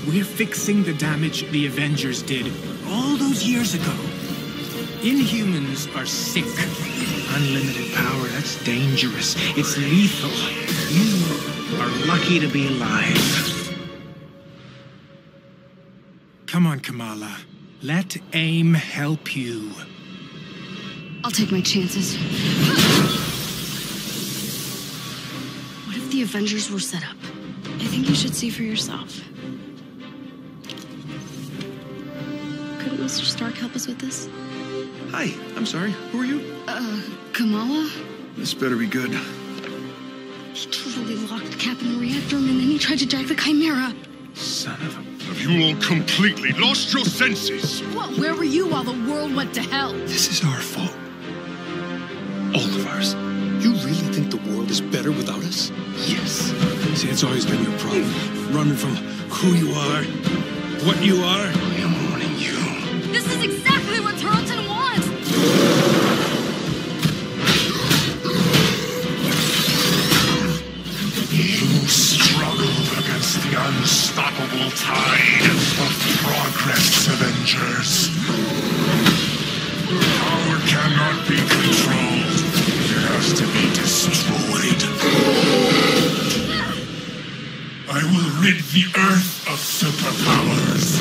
We're fixing the damage the Avengers did all those years ago. Inhumans are sick. Unlimited power, that's dangerous. It's lethal. You are lucky to be alive. Come on, Kamala. Let AIM help you. I'll take my chances. What if the Avengers were set up? I think you should see for yourself. Couldn't Mr. Stark help us with this? Hi, I'm sorry. Who are you? Kamala? This better be good. He totally locked Cap in the reactor room and then he tried to jack the Chimera. Son of a... Have you all completely lost your senses? What? Where were you while the world went to hell? This is our fault. All of ours. You really think the world is better without us? Yes. See, it's always been your problem. Running from who you are, what you are. I am warning you. This is exactly what Tarleton wants! You struggled against the unstoppable tide of progress, Avengers. Power cannot be controlled. It has to be destroyed. I will rid the Earth of superpowers,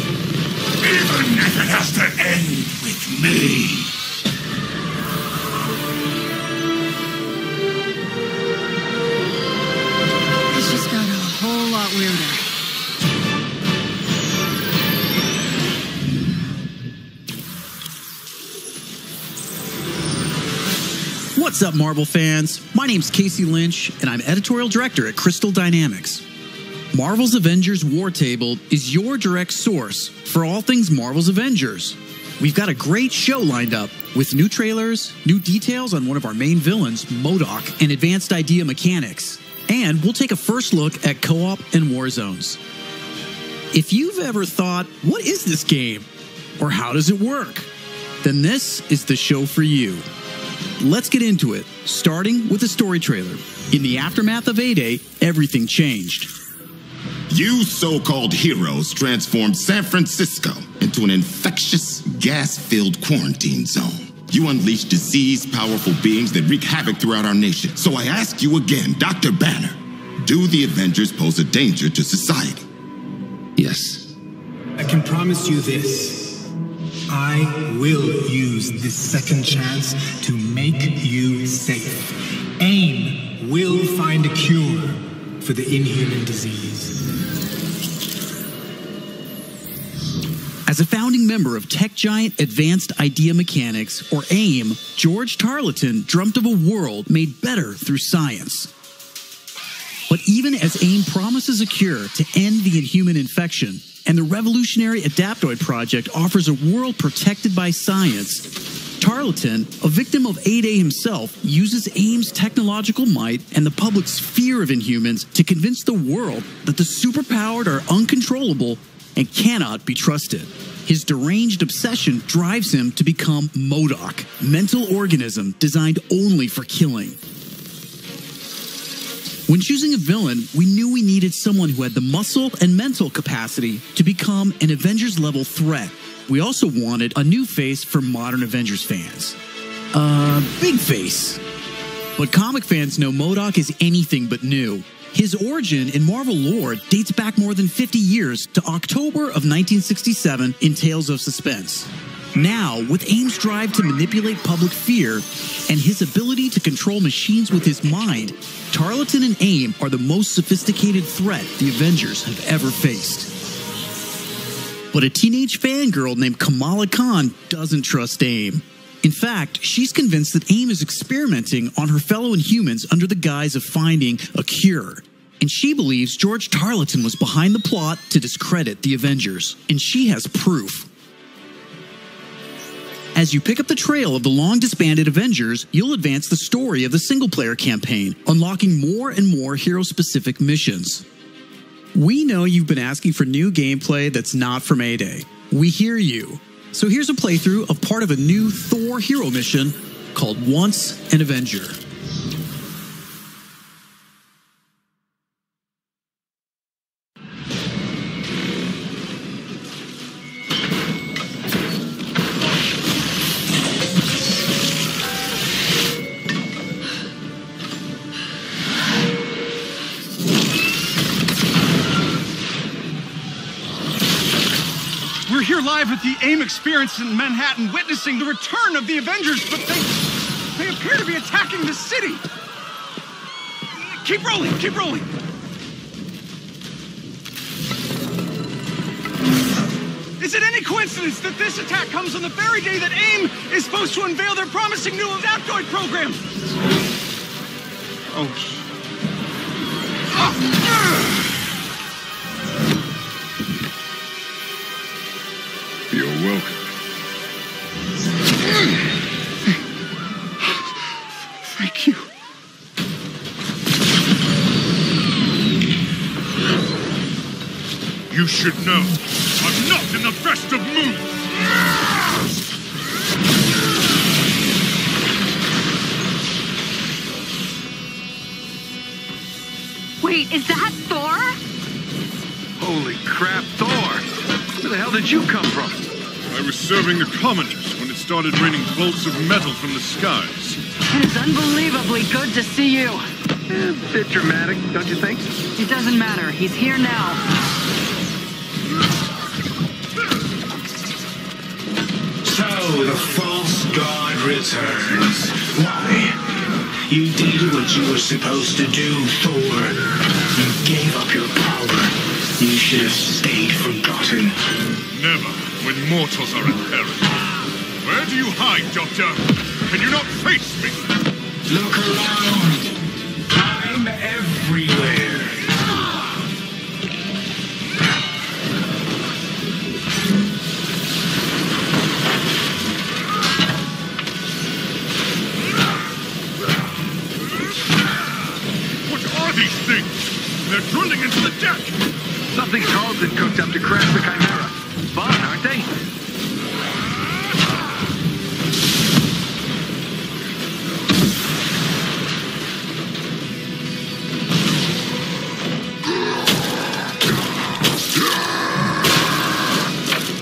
even if it has to end with me. It's just got a whole lot weirder. What's up, Marvel fans? My name's Casey Linch, and I'm editorial director at Crystal Dynamics. Marvel's Avengers War Table is your direct source for all things Marvel's Avengers. We've got a great show lined up with new trailers, new details on one of our main villains, MODOK, and advanced idea mechanics. And we'll take a first look at co-op and war zones. If you've ever thought, what is this game? Or how does it work? Then this is the show for you. Let's get into it, starting with the story trailer. In the aftermath of A-Day, everything changed. You so-called heroes transformed San Francisco into an infectious, gas-filled quarantine zone. You unleashed diseased, powerful beings that wreak havoc throughout our nation. So I ask you again, Dr. Banner, do the Avengers pose a danger to society? Yes. I can promise you this. I will use this second chance to make you safe. AIM will find a cure for the inhuman disease. As a founding member of tech giant Advanced Idea Mechanics, or AIM, George Tarleton dreamt of a world made better through science. But even as AIM promises a cure to end the inhuman infection, and the revolutionary Adaptoid project offers a world protected by science, Tarleton, a victim of A-Day himself, uses AIM's technological might and the public's fear of Inhumans to convince the world that the superpowered are uncontrollable and cannot be trusted. His deranged obsession drives him to become MODOK, mental organism designed only for killing. When choosing a villain, we knew we needed someone who had the muscle and mental capacity to become an Avengers-level threat. We also wanted a new face for modern Avengers fans. Big face. But comic fans know MODOK is anything but new. His origin in Marvel lore dates back more than 50 years to October of 1967 in Tales of Suspense. Now, with AIM's drive to manipulate public fear and his ability to control machines with his mind, Tarleton and AIM are the most sophisticated threat the Avengers have ever faced. But a teenage fangirl named Kamala Khan doesn't trust AIM. In fact, she's convinced that AIM is experimenting on her fellow Inhumans under the guise of finding a cure. And she believes George Tarleton was behind the plot to discredit the Avengers. And she has proof. As you pick up the trail of the long-disbanded Avengers, you'll advance the story of the single-player campaign, unlocking more and more hero-specific missions. We know you've been asking for new gameplay that's not from A-Day. We hear you. So here's a playthrough of part of a new Thor hero mission called Once an Avenger. We're here live at the AIM experience in Manhattan, witnessing the return of the Avengers, but they appear to be attacking the city. Keep rolling, keep rolling. Is it any coincidence that this attack comes on the very day that AIM is supposed to unveil their promising new Zapdoid program? Oh. You're welcome. Thank you. You should know, I'm not in the best of moods! Wait, is that Thor? Holy crap, Thor! Where the hell did you come from? I was serving the commoners when it started raining bolts of metal from the skies. It is unbelievably good to see you. A bit dramatic, don't you think? It doesn't matter. He's here now. So, the false god returns. Why? You did what you were supposed to do, Thor. You gave up your power. You should have stayed forgotten. Never, when mortals are in peril. Where do you hide, Doctor? Can you not face me? Look around. I'm everywhere. What are these things? They're drilling into the deck! Something Carlton cooked up to crash the Chimera. Fun, aren't they?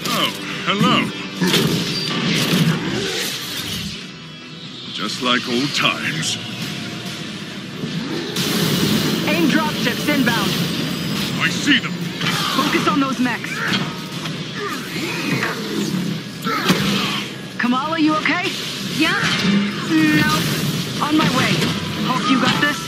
Oh, hello. Just like old times. AIM dropships inbound. I see them. Focus on those mechs. Kamala, you okay? Yeah? No. On my way. Hulk, you got this?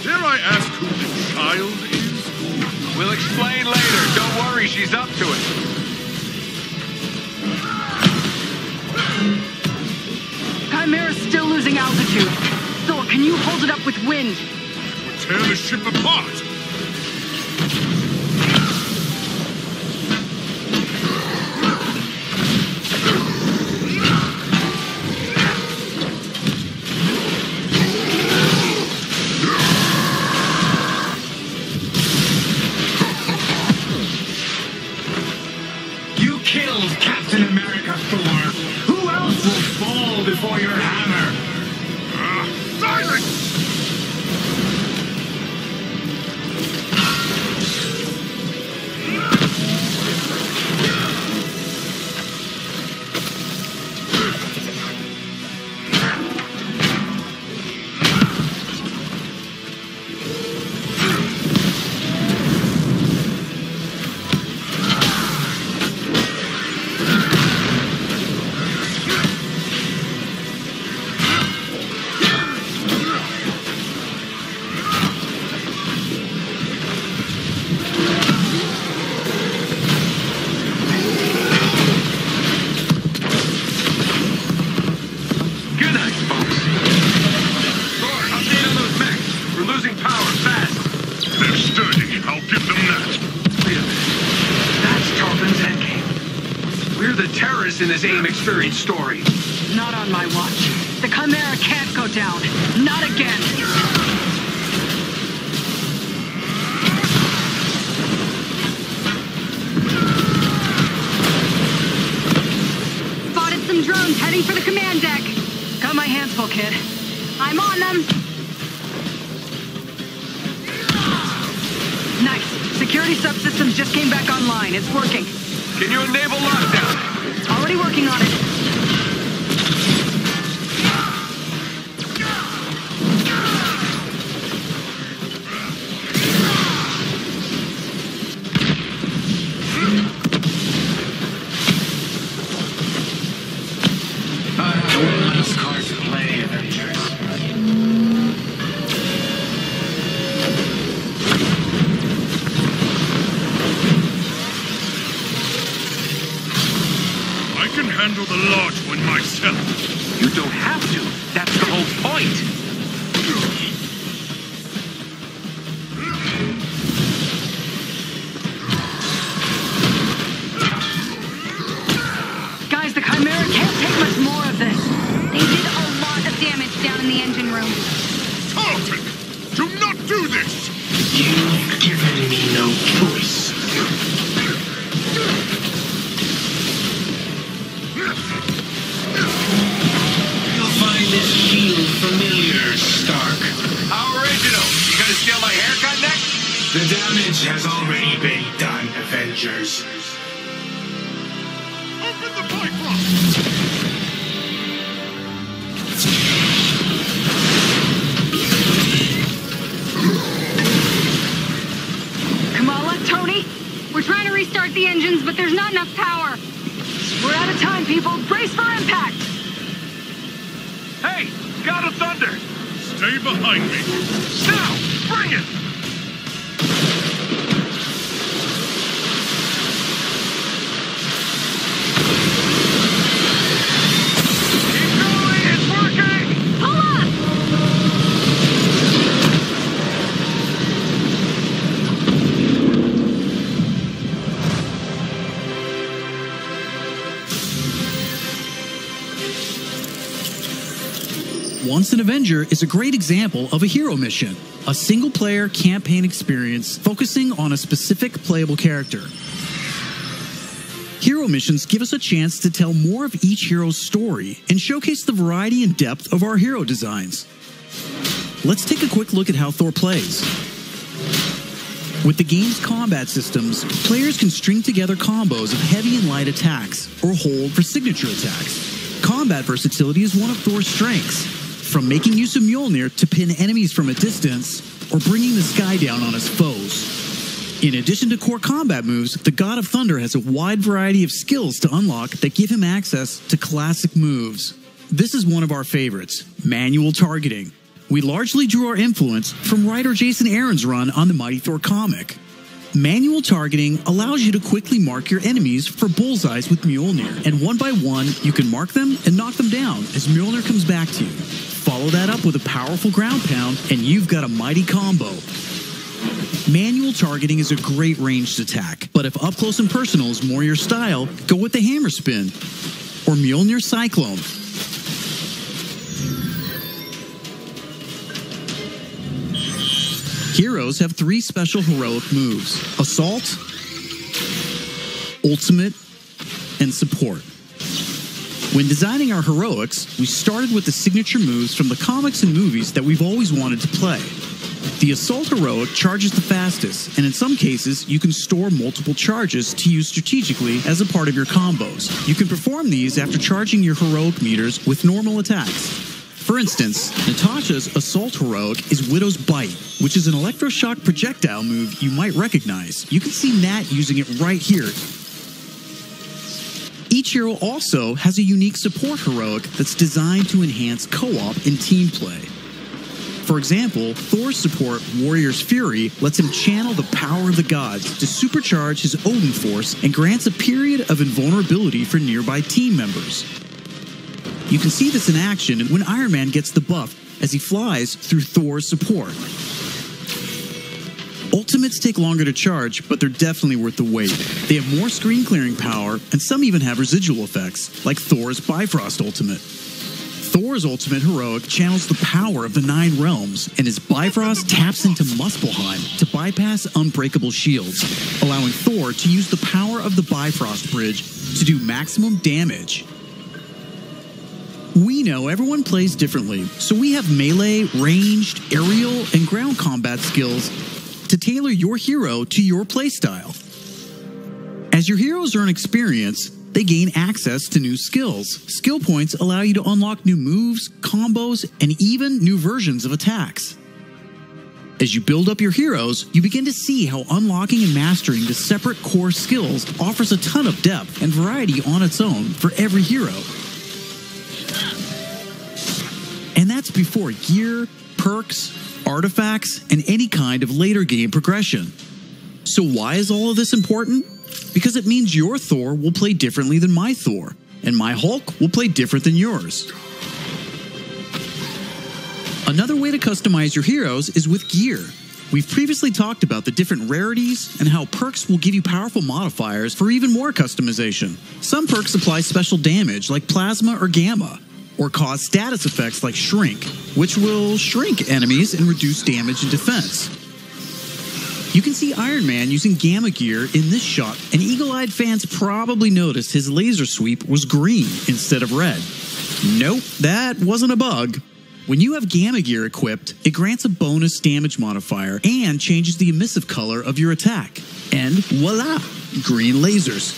Dare I ask who the child is? We'll explain later. Don't worry, she's up to it. Chimera's still losing altitude. Thor, can you hold it up with wind? We'll tear the ship apart. You killed Captain America, Thor. Who else will fall before your hammer? Silence! In this AIM experience story. Not on my watch. The Chimera can't go down. Not again. Spotted some drones heading for the command deck. Got my hands full, kid. I'm on them. Nice. Security subsystems just came back online. It's working. Can you enable lockdown? Already working on it. Nice card to play, Avengers. I can handle the large one myself. You don't have to. That's the whole point. Guys, the Chimera can't take much more of this. They did a lot of damage down in the engine room. Tarleton, do not do this! You've given me no choice. You'll find this shield familiar, Stark. How original. You gonna steal my haircut next? The damage has already been done, Avengers. Open the Bifrost! Kamala, Tony, we're trying to restart the engines, but there's not enough power. We're out of time, people. Brace for impact. Hey, God of Thunder. Stay behind me. Now, bring it. Keep going, it's working. Pull up! Once an Avenger is a great example of a hero mission, a single-player campaign experience focusing on a specific playable character. Hero missions give us a chance to tell more of each hero's story and showcase the variety and depth of our hero designs. Let's take a quick look at how Thor plays. With the game's combat systems, players can string together combos of heavy and light attacks, or hold for signature attacks. Combat versatility is one of Thor's strengths, from making use of Mjolnir to pin enemies from a distance, or bringing the sky down on his foes. In addition to core combat moves, the God of Thunder has a wide variety of skills to unlock that give him access to classic moves. This is one of our favorites, manual targeting. We largely drew our influence from writer Jason Aaron's run on the Mighty Thor comic. Manual targeting allows you to quickly mark your enemies for bullseyes with Mjolnir, and one by one, you can mark them and knock them down as Mjolnir comes back to you. Follow that up with a powerful ground pound, and you've got a mighty combo. Manual targeting is a great ranged attack, but if up close and personal is more your style, go with the hammer spin or Mjolnir Cyclone. Heroes have 3 special heroic moves: Assault, Ultimate, and Support. When designing our heroics, we started with the signature moves from the comics and movies that we've always wanted to play. The Assault heroic charges the fastest, and in some cases, you can store multiple charges to use strategically as a part of your combos. You can perform these after charging your heroic meters with normal attacks. For instance, Natasha's Assault heroic is Widow's Bite, which is an electroshock projectile move you might recognize. You can see Nat using it right here. Each hero also has a unique support heroic that's designed to enhance co-op and team play. For example, Thor's support, Warrior's Fury, lets him channel the power of the gods to supercharge his Odin force and grants a period of invulnerability for nearby team members. You can see this in action when Iron Man gets the buff as he flies through Thor's support. Ultimates take longer to charge, but they're definitely worth the wait. They have more screen clearing power, and some even have residual effects, like Thor's Bifrost Ultimate. Thor's Ultimate heroic channels the power of the 9 realms, and his Bifrost taps into Muspelheim to bypass unbreakable shields, allowing Thor to use the power of the Bifrost Bridge to do maximum damage. We know everyone plays differently, so we have melee, ranged, aerial, and ground combat skills to tailor your hero to your playstyle. As your heroes earn experience, they gain access to new skills. Skill points allow you to unlock new moves, combos, and even new versions of attacks. As you build up your heroes, you begin to see how unlocking and mastering the separate core skills offers a ton of depth and variety on its own for every hero. And that's before gear, perks, artifacts, and any kind of later game progression. So why is all of this important? Because it means your Thor will play differently than my Thor, and my Hulk will play different than yours. Another way to customize your heroes is with gear. We've previously talked about the different rarities and how perks will give you powerful modifiers for even more customization. Some perks apply special damage like plasma or gamma, or cause status effects like shrink, which will shrink enemies and reduce damage and defense. You can see Iron Man using gamma gear in this shot, and eagle-eyed fans probably noticed his laser sweep was green instead of red. Nope, that wasn't a bug. When you have gamma gear equipped, it grants a bonus damage modifier and changes the emissive color of your attack. And voila, green lasers.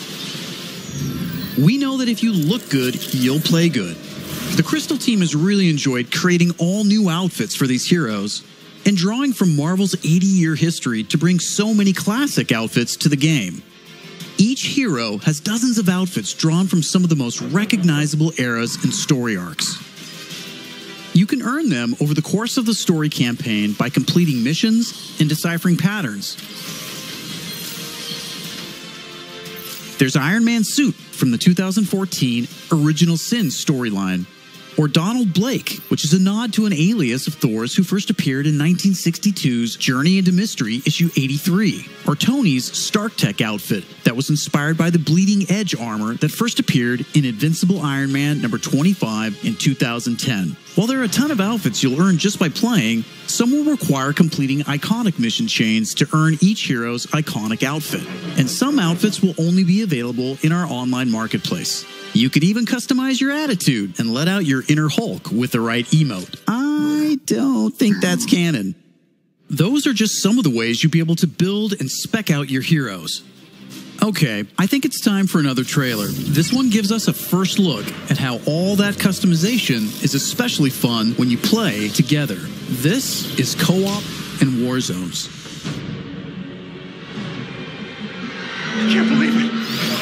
We know that if you look good, you'll play good. The Crystal team has really enjoyed creating all new outfits for these heroes and drawing from Marvel's 80-year history to bring so many classic outfits to the game. Each hero has dozens of outfits drawn from some of the most recognizable eras and story arcs. You can earn them over the course of the story campaign by completing missions and deciphering patterns. There's Iron Man's suit from the 2014 Original Sin storyline, or Donald Blake, which is a nod to an alias of Thor's who first appeared in 1962's Journey into Mystery issue 83, or Tony's Stark Tech outfit that was inspired by the Bleeding Edge armor that first appeared in Invincible Iron Man number 25 in 2010. While there are a ton of outfits you'll earn just by playing, some will require completing iconic mission chains to earn each hero's iconic outfit, and some outfits will only be available in our online marketplace. You can even customize your attitude and let out your inner Hulk with the right emote. I don't think that's canon. Those are just some of the ways you'll be able to build and spec out your heroes. Okay, I think it's time for another trailer. This one gives us a first look at how all that customization is especially fun when you play together. This is Co-op and War Zones. I can't believe it!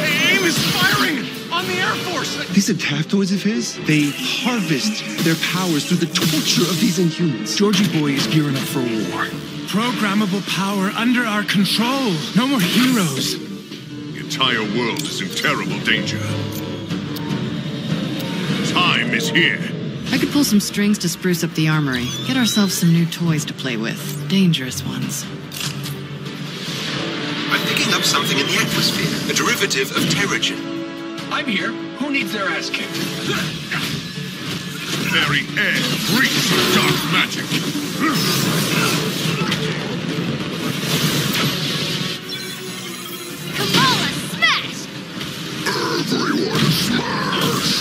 AIM is firing on the Air Force! These adaptoids of his, they harvest their powers through the torture of these Inhumans. Georgie Boy is gearing up for war. Programmable power under our control. No more heroes. The entire world is in terrible danger. Time is here. I could pull some strings to spruce up the armory. Get ourselves some new toys to play with. Dangerous ones. I'm picking up something in the atmosphere. A derivative of Terrigen. I'm here. Who needs their ass kicked? Very air reeks of dark magic. Kamala, smash! Everyone smash!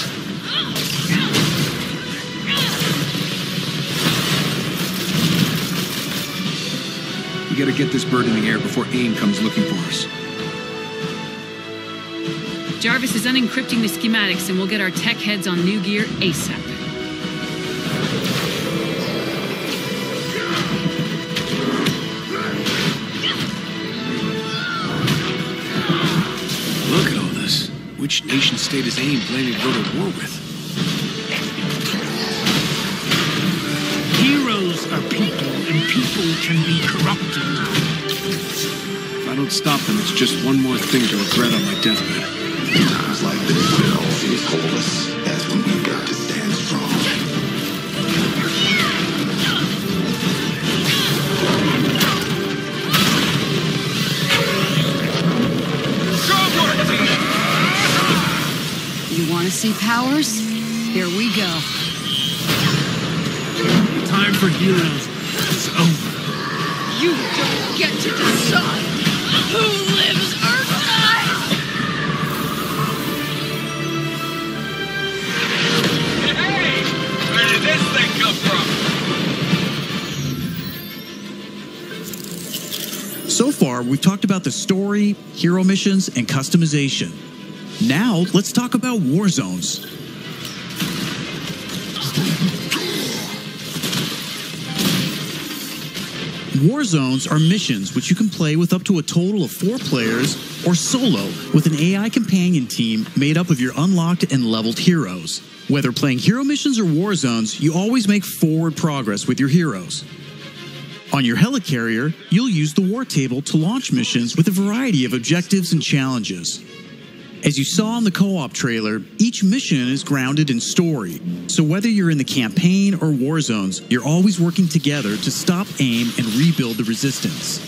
We gotta get this bird in the air before AIM comes looking for us. Jarvis is unencrypting the schematics and we'll get our tech heads on new gear ASAP. Look at all this. Which nation state is AIM planning to go to war with? Heroes are people, and people can be corrupted. If I don't stop them, it's just one more thing to regret on my deathbed. Times like this, when all things hold us, that's when we've got to stand strong. You want to see powers? Here we go. Time for heroes is over. You don't get to decide who lives or dies! Hey! Where did this thing come from? So far, we've talked about the story, hero missions, and customization. Now, let's talk about war zones. War zones are missions which you can play with up to a total of 4 players or solo with an AI companion team made up of your unlocked and leveled heroes. Whether playing hero missions or war zones, you always make forward progress with your heroes. On your helicarrier, you'll use the war table to launch missions with a variety of objectives and challenges. As you saw in the co-op trailer, each mission is grounded in story, so whether you're in the campaign or war zones, you're always working together to stop AIM and rebuild the resistance.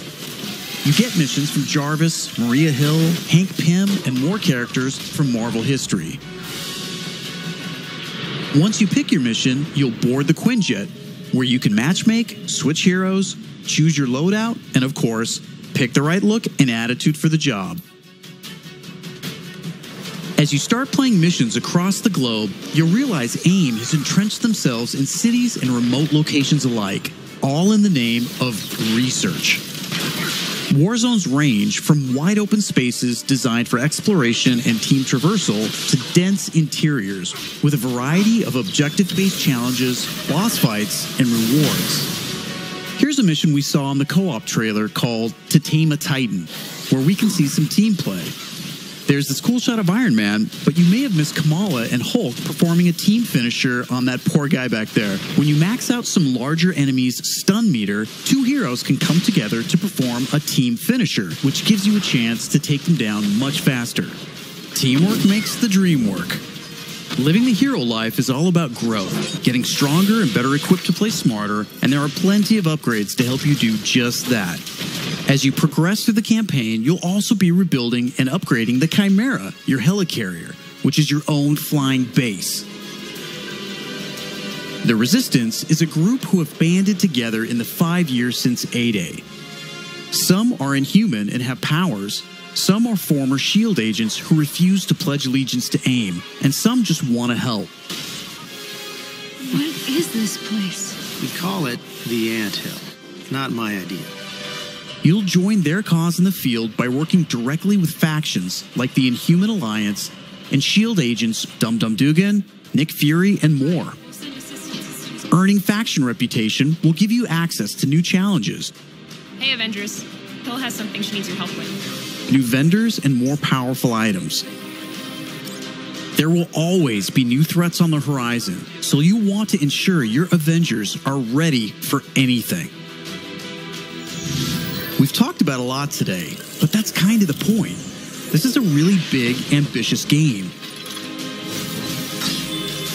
You get missions from Jarvis, Maria Hill, Hank Pym, and more characters from Marvel history. Once you pick your mission, you'll board the Quinjet, where you can matchmake, switch heroes, choose your loadout, and of course, pick the right look and attitude for the job. As you start playing missions across the globe, you'll realize AIM has entrenched themselves in cities and remote locations alike, all in the name of research. War zones range from wide open spaces designed for exploration and team traversal to dense interiors with a variety of objective-based challenges, boss fights, and rewards. Here's a mission we saw in the co-op trailer called To Tame a Titan, where we can see some team play. There's this cool shot of Iron Man, but you may have missed Kamala and Hulk performing a team finisher on that poor guy back there. When you max out some larger enemies' stun meter, 2 heroes can come together to perform a team finisher, which gives you a chance to take them down much faster. Teamwork makes the dream work. Living the hero life is all about growth, getting stronger and better equipped to play smarter, and there are plenty of upgrades to help you do just that. As you progress through the campaign, you'll also be rebuilding and upgrading the Chimera, your helicarrier, which is your own flying base. The Resistance is a group who have banded together in the 5 years since A-Day. Some are inhuman and have powers, some are former S.H.I.E.L.D. agents who refuse to pledge allegiance to AIM, and some just want to help. What is this place? We call it the Anthill. Not my idea. You'll join their cause in the field by working directly with factions like the Inhuman Alliance and S.H.I.E.L.D. agents Dum Dum Dugan, Nick Fury, and more. Earning faction reputation will give you access to new challenges. Hey, Avengers. Hill has something she needs your help with. New vendors, and more powerful items. There will always be new threats on the horizon, so you want to ensure your Avengers are ready for anything. We've talked about a lot today, but that's kind of the point. This is a really big, ambitious game.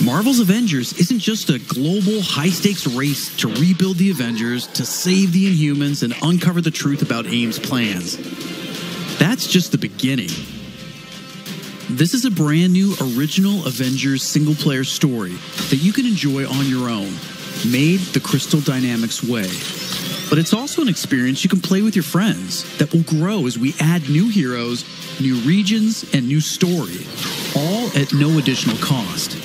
Marvel's Avengers isn't just a global, high-stakes race to rebuild the Avengers, to save the Inhumans, and uncover the truth about AIM's plans. That's just the beginning. This is a brand new original Avengers single-player story that you can enjoy on your own, made the Crystal Dynamics way. But it's also an experience you can play with your friends that will grow as we add new heroes, new regions, and new story, all at no additional cost.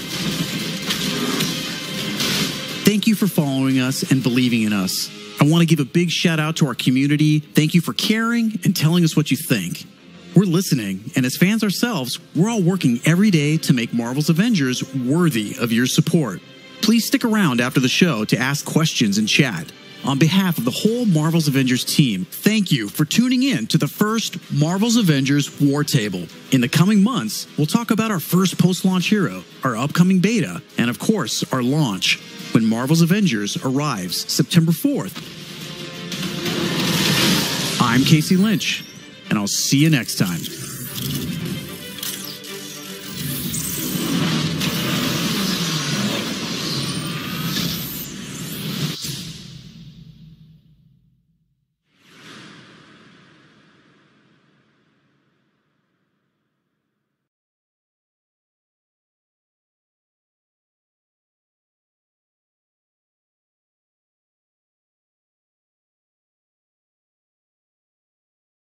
Thank you for following us and believing in us. I want to give a big shout out to our community. Thank you for caring and telling us what you think. We're listening, and as fans ourselves, we're all working every day to make Marvel's Avengers worthy of your support. Please stick around after the show to ask questions and chat. On behalf of the whole Marvel's Avengers team, thank you for tuning in to the first Marvel's Avengers War Table. In the coming months, we'll talk about our first post-launch hero, our upcoming beta, and of course, our launch, when Marvel's Avengers arrives September 4th. I'm Casey Lynch, and I'll see you next time.